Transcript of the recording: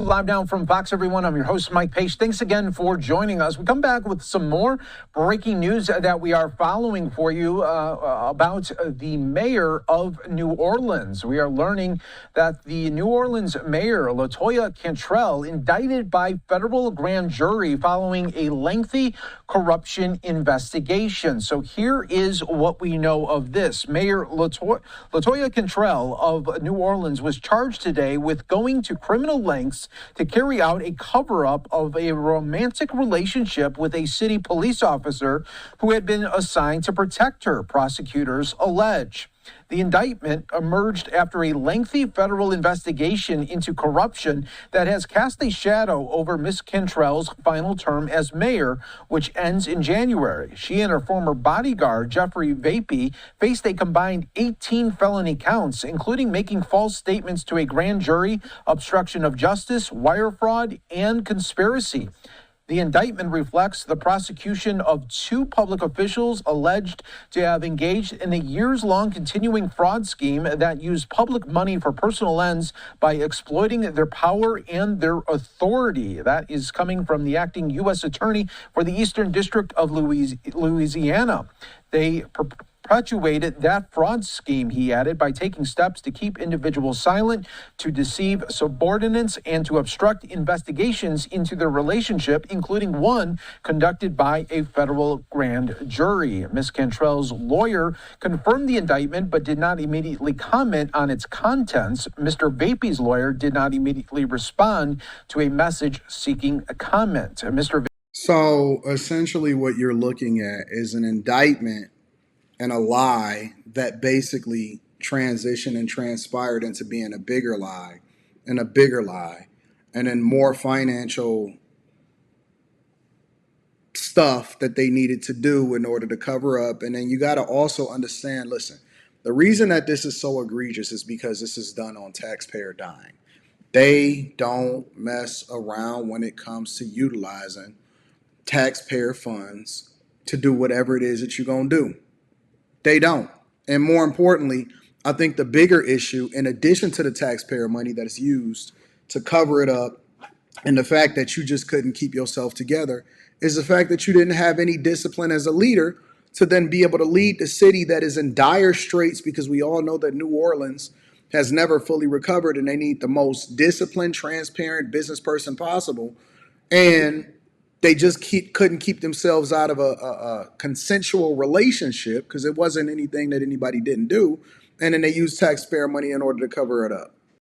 live now from Fox, everyone. I'm your host, Mike Pace. Thanks again for joining us. We come back with some more breaking news that we are following for you about the mayor of New Orleans. We are learning that the New Orleans Mayor Latoya Cantrell indicted by federal grand jury following a lengthy corruption investigation. So here is what we know of this. Mayor Latoya Cantrell of New Orleans was charged today with going to criminal lengths to carry out a cover-up of a romantic relationship with a city police officer who had been assigned to protect her, prosecutors allege. The indictment emerged after a lengthy federal investigation into corruption that has cast a shadow over Ms. Cantrell's final term as mayor, which ends in January. She and her former bodyguard, Jeffrey Vapey, faced a combined 18 felony counts, including making false statements to a grand jury, obstruction of justice, wire fraud, and conspiracy. The indictment reflects the prosecution of two public officials alleged to have engaged in a years-long continuing fraud scheme that used public money for personal ends by exploiting their power and their authority. That is coming from the acting U.S. Attorney for the Eastern District of Louisiana. They perpetuated that fraud scheme, he added, by taking steps to keep individuals silent, to deceive subordinates, and to obstruct investigations into their relationship, including one conducted by a federal grand jury. Ms. Cantrell's lawyer confirmed the indictment but did not immediately comment on its contents. Mr. Vapey's lawyer did not immediately respond to a message seeking a comment. So essentially what you're looking at is an indictment and a lie that basically transitioned and transpired into being a bigger lie and a bigger lie, and then more financial stuff that they needed to do in order to cover up. And then you got to also understand, listen, the reason that this is so egregious is because this is done on taxpayer dime. They don't mess around when it comes to utilizing taxpayer funds to do whatever it is that you're going to do. They don't. And more importantly, I think the bigger issue, in addition to the taxpayer money that is used to cover it up and the fact that you just couldn't keep yourself together, is the fact that you didn't have any discipline as a leader to then be able to lead the city that is in dire straits, because we all know that New Orleans has never fully recovered and they need the most disciplined, transparent business person possible. And they just couldn't keep themselves out of a consensual relationship because it wasn't anything that anybody didn't do. And then they used taxpayer money in order to cover it up.